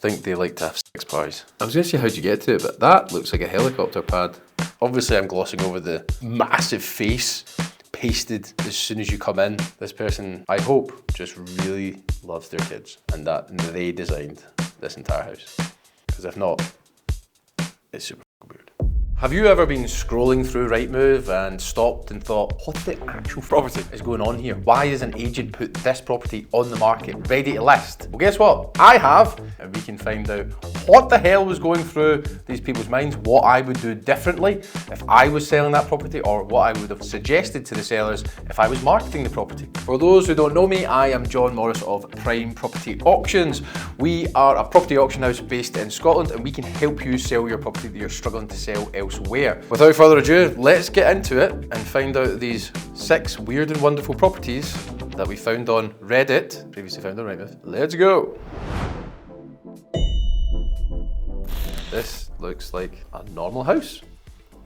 Think they like to have sex parties. I was going to say how'd you get to it, but that looks like a helicopter pad. Obviously I'm glossing over the massive face pasted as soon as you come in. This person, I hope, just really loves their kids and that they designed this entire house. Because if not, it's super weird. Have you ever been scrolling through RightMove and stopped and thought, what the actual property is going on here? Why has an agent put this property on the market, ready to list? Well, guess what? I have, and we can find out what the hell was going through these people's minds, what I would do differently if I was selling that property, or what I would have suggested to the sellers if I was marketing the property. For those who don't know me, I am John Morris of Prime Property Auctions. We are a property auction house based in Scotland, and we can help you sell your property that you're struggling to sell elsewhere. Without further ado, let's get into it and find out these 6 weird and wonderful properties that we found on Reddit, previously found on RightMove. Let's go. This looks like a normal house.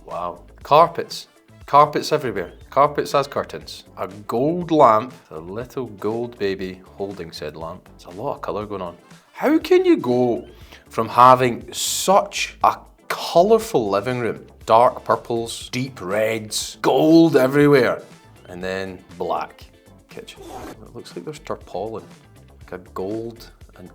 Wow. Carpets. Carpets everywhere. Carpets as curtains. A gold lamp. A little gold baby holding said lamp. There's a lot of colour going on. How can you go from having such a colourful living room, dark purples, deep reds, gold everywhere, and then black kitchen? It looks like there's tarpaulin, like a gold and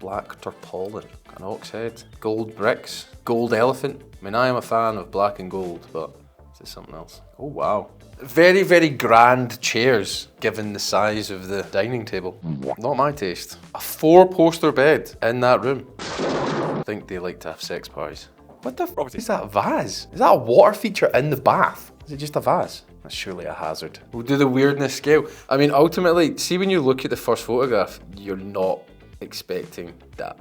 black tarpaulin, an ox head, gold bricks, gold elephant. I mean, I am a fan of black and gold, but this is something else. Oh wow. Very, very grand chairs, given the size of the dining table. Not my taste. A 4-poster bed in that room. I think they like to have sex parties. What the f is that vase? Is that a water feature in the bath? Is it just a vase? That's surely a hazard. We'll do the weirdness scale. I mean, ultimately, see when you look at the first photograph, you're not expecting that.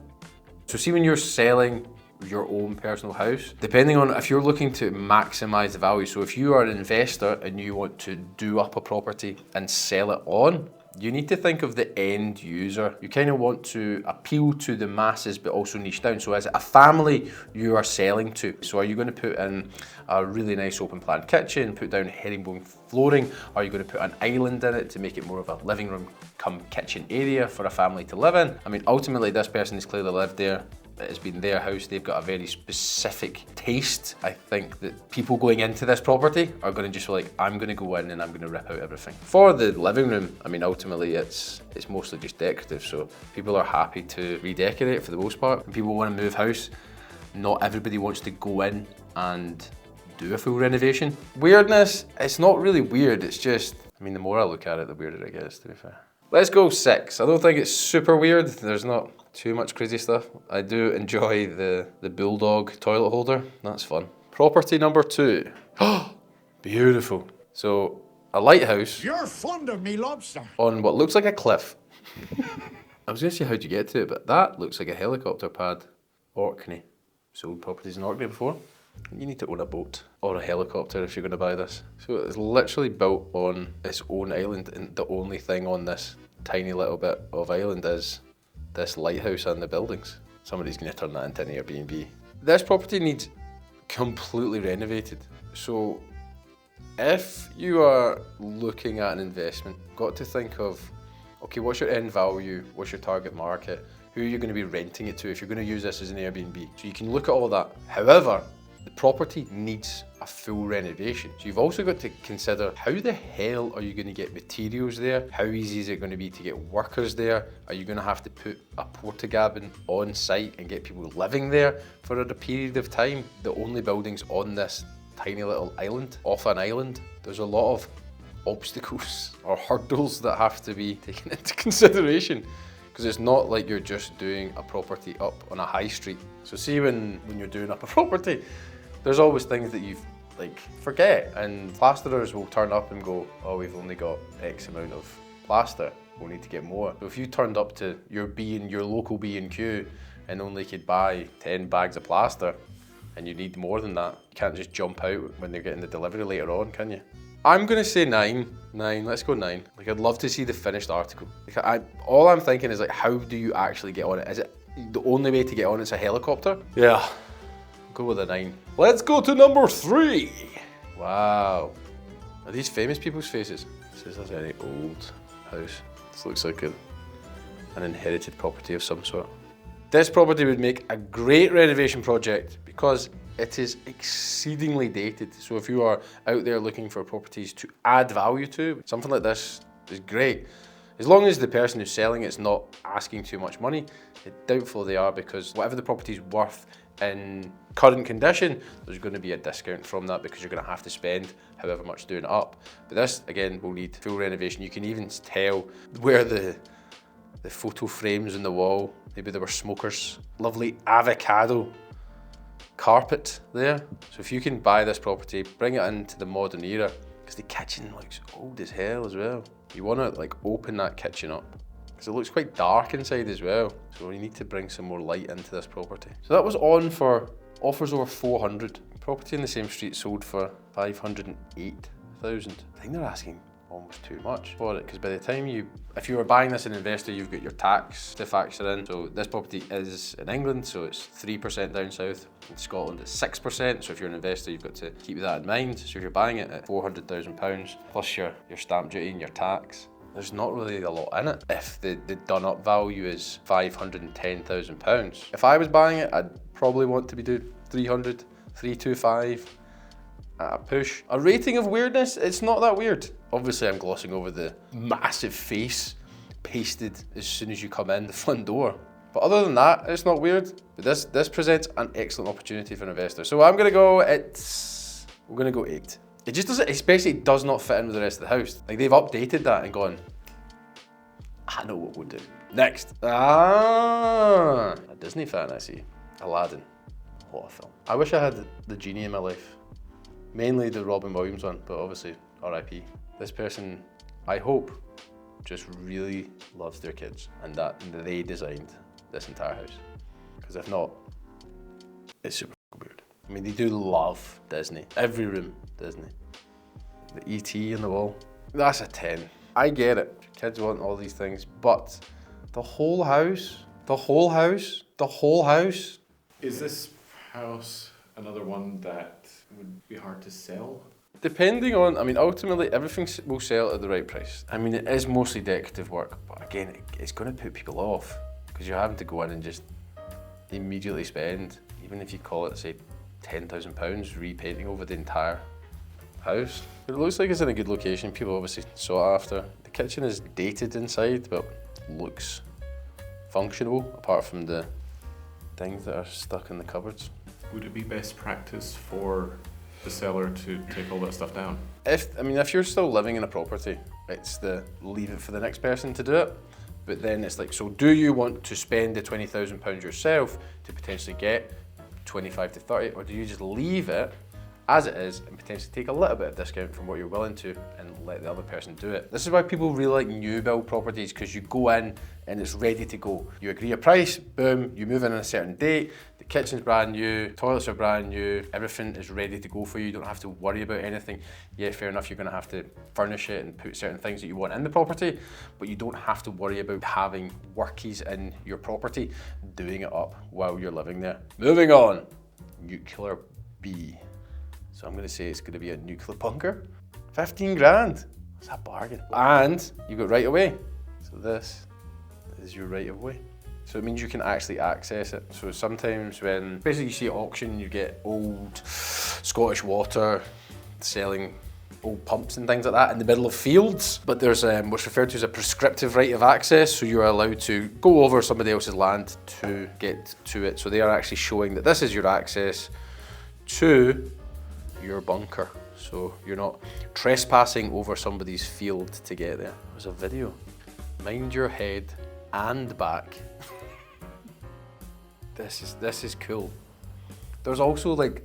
So see when you're selling your own personal house, depending on if you're looking to maximize the value, so if you are an investor and you want to do up a property and sell it on, you need to think of the end user. You kind of want to appeal to the masses, but also niche down. So is it a family you are selling to? So are you going to put in a really nice open plan kitchen, put down herringbone flooring? Are you going to put an island in it to make it more of a living room come kitchen area for a family to live in? I mean, ultimately this person has clearly lived there. It has been their house. They've got a very specific taste. I think that people going into this property are going to just be like, I'm going to go in and I'm going to rip out everything. For the living room, I mean, ultimately it's mostly just decorative. So people are happy to redecorate for the most part. When people want to move house, not everybody wants to go in and do a full renovation. Weirdness, it's not really weird. It's just, I mean, the more I look at it, the weirder it gets, to be fair. Let's go 6. I don't think it's super weird. There's not too much crazy stuff. I do enjoy the bulldog toilet holder. That's fun. Property number 2. Oh, beautiful. So a lighthouse. You're fond of me, lobster. On what looks like a cliff. I was going to say how'd you get to it, but that looks like a helicopter pad. Orkney. Sold properties in Orkney before. You need to own a boat or a helicopter if you're going to buy this. So it's literally built on its own island, and the only thing on this tiny little bit of island is this lighthouse and the buildings. Somebody's going to turn that into an Airbnb. This property needs completely renovated. So if you are looking at an investment, you've got to think of, okay, what's your end value? What's your target market? Who are you going to be renting it to if you're going to use this as an Airbnb? So you can look at all that. However, the property needs a full renovation. So you've also got to consider, how the hell are you going to get materials there? How easy is it going to be to get workers there? Are you going to have to put a porta-cabin on site and get people living there for a period of time? The only buildings on this tiny little island, off an island, there's a lot of obstacles or hurdles that have to be taken into consideration. Because it's not like you're just doing a property up on a high street. So see when you're doing up a property, there's always things that you forget, and plasterers will turn up and go, oh, we've only got X amount of plaster, we'll need to get more. So if you turned up to your local B&Q and only could buy 10 bags of plaster, and you need more than that, you can't just jump out when they're getting the delivery later on, can you? I'm gonna say 9, let's go 9. Like, I'd love to see the finished article. All I'm thinking is, like, how do you actually get on it? Is it the only way to get on it's a helicopter? Yeah, go with a 9. Let's go to number 3. Wow. Are these famous people's faces? This is a very old house. This looks like an inherited property of some sort. This property would make a great renovation project because it is exceedingly dated. So if you are out there looking for properties to add value to, something like this is great. As long as the person who's selling it's not asking too much money. It's doubtful they are, because whatever the property's worth in current condition, there's going to be a discount from that because you're going to have to spend however much doing it up. But this, again, will need full renovation. You can even tell where the photo frames in the wall, maybe there were smokers. Lovely avocado carpet there. So if you can buy this property, bring it into the modern era, because the kitchen looks old as hell as well. You want to like open that kitchen up because it looks quite dark inside as well. So you need to bring some more light into this property. So that was on for offers over 400. Property in the same street sold for 508,000. I think they're asking almost too much for it, because by the time if you were buying this as an investor, you've got your tax to factor in. So this property is in England, so it's 3% down south. In Scotland it's 6%, so if you're an investor you've got to keep that in mind. So if you're buying it at £400,000 plus your stamp duty and your tax, there's not really a lot in it if the done up value is £510,000. If I was buying it, I'd probably want to be doing 300, 325 at a push. A rating of weirdness, it's not that weird. Obviously I'm glossing over the massive face pasted as soon as you come in the front door. But other than that, it's not weird. But this presents an excellent opportunity for an investor. So I'm gonna go, we're gonna go 8. It just doesn't, especially it does not fit in with the rest of the house. Like they've updated that and gone, I know what we'll do. Next, a Disney fan I see. Aladdin, what a film. I wish I had the genie in my life. Mainly the Robin Williams one, but obviously RIP. This person, I hope, just really loves their kids and that they designed this entire house. Because if not, it's super weird. I mean, they do love Disney. Every room, Disney. The ET on the wall, that's a 10. I get it, kids want all these things, but the whole house. Is this house another one that would be hard to sell? Depending on, I mean, ultimately everything will sell at the right price. I mean, it is mostly decorative work, but again, it's going to put people off because you're having to go in and just immediately spend, even if you call it, say, £10,000 repainting over the entire house. But it looks like it's in a good location. People obviously sought after. The kitchen is dated inside, but looks functional apart from the things that are stuck in the cupboards. Would it be best practice for the seller to take all that stuff down? If you're still living in a property, it's leave it for the next person to do it. But then it's like, so do you want to spend the £20,000 yourself to potentially get 25 to 30, or do you just leave it as it is and potentially take a little bit of discount from what you're willing to and let the other person do it? This is why people really like new build properties, because you go in and it's ready to go. You agree a price, boom, you move in on a certain date, the kitchen's brand new, toilets are brand new, everything is ready to go for you. You don't have to worry about anything. Yeah, fair enough, you're gonna have to furnish it and put certain things that you want in the property, but you don't have to worry about having workies in your property doing it up while you're living there. Moving on, nuclear B. So I'm gonna say it's gonna be a nuclear bunker. 15 grand, that's a bargain. And you've got right of way. So this is your right of way. So it means you can actually access it. So sometimes when, basically you see at auction, you get old Scottish Water selling old pumps and things like that in the middle of fields. But there's what's referred to as a prescriptive right of access. So you're allowed to go over somebody else's land to get to it. So they are actually showing that this is your access to your bunker. So you're not trespassing over somebody's field to get there. There's a video. Mind your head and back. This is cool. There's also like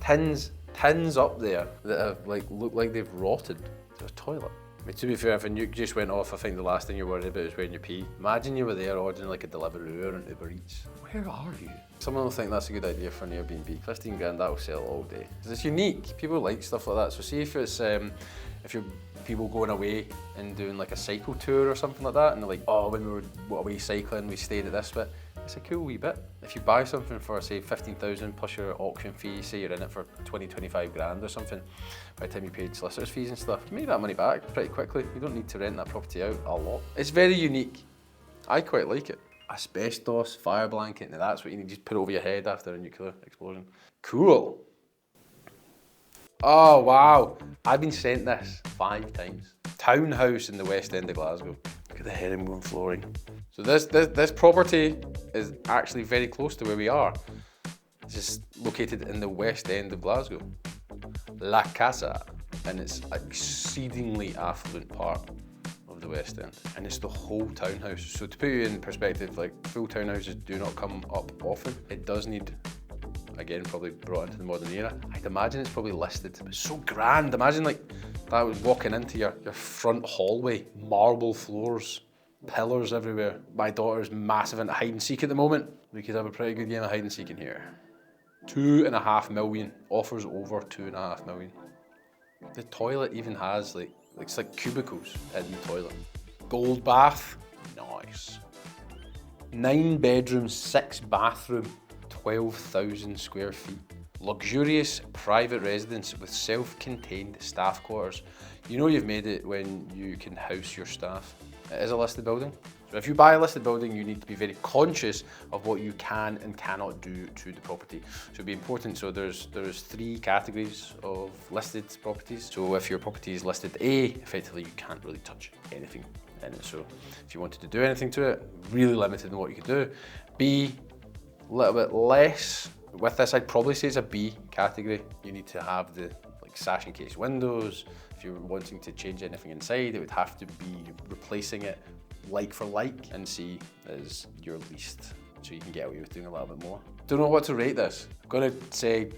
tins up there that have look like they've rotted. There's a toilet. I mean, to be fair, if a nuke just went off, I think the last thing you're worried about is when you pee. Imagine you were there ordering like a Deliveroo or an Uber Eats. Where are you? Someone will think that's a good idea for an Airbnb. 15 grand, that'll sell all day. Because it's unique. People like stuff like that. So see if it's if you're people going away and doing like a cycle tour or something like that, and they're like, oh, when we were away cycling, we stayed at this bit. It's a cool wee bit. If you buy something for say 15,000 plus your auction fee, say you're in it for 20, 25 grand or something, by the time you paid solicitors fees and stuff, you make that money back pretty quickly. You don't need to rent that property out a lot. It's very unique. I quite like it. asbestos fire blanket. Now that's what you need. Just put it over your head after a nuclear explosion. Cool. Oh wow, I've been sent this 5 times. Townhouse in the West End of Glasgow. Look at the herringbone flooring. So this property is actually very close to where we are. It's just located in the West End of Glasgow. La Casa, and it's an exceedingly affluent part of the West End, and it's the whole townhouse. So to put you in perspective, like full townhouses do not come up often. It does need, again, probably brought into the modern era. I'd imagine it's probably listed. It's so grand. Imagine like that was walking into your front hallway, marble floors, pillars everywhere. My daughter's massive into hide and seek at the moment. We could have a pretty good game of hide and seek in here. 2.5 million, offers over 2.5 million. The toilet even has like, it's like cubicles in the toilet. Gold bath, nice. 9 bedrooms, 6 bathroom, 12,000 square feet. Luxurious private residence with self-contained staff quarters. You know you've made it when you can house your staff. It is a listed building. So if you buy a listed building, you need to be very conscious of what you can and cannot do to the property. So it'd be important. So there's 3 categories of listed properties. So if your property is listed A, effectively you can't really touch anything in it. So if you wanted to do anything to it, really limited in what you could do. B, a little bit less. With this, I'd probably say it's a B category. You need to have the like sash and case windows. If you're wanting to change anything inside, it would have to be replacing it like for like, and C is your least, so you can get away with doing a little bit more. Don't know what to rate this. I'm gonna say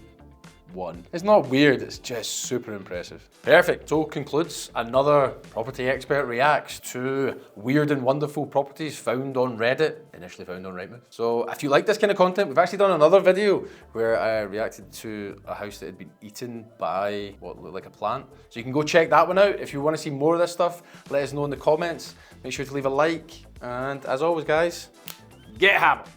1. It's not weird, it's just super impressive. Perfect, so concludes another Property Expert reacts to weird and wonderful properties found on Reddit, initially found on RightMove. So if you like this kind of content, we've actually done another video where I reacted to a house that had been eaten by what looked like a plant. So you can go check that one out. If you want to see more of this stuff, let us know in the comments. Make sure to leave a like, and as always guys, get hammered.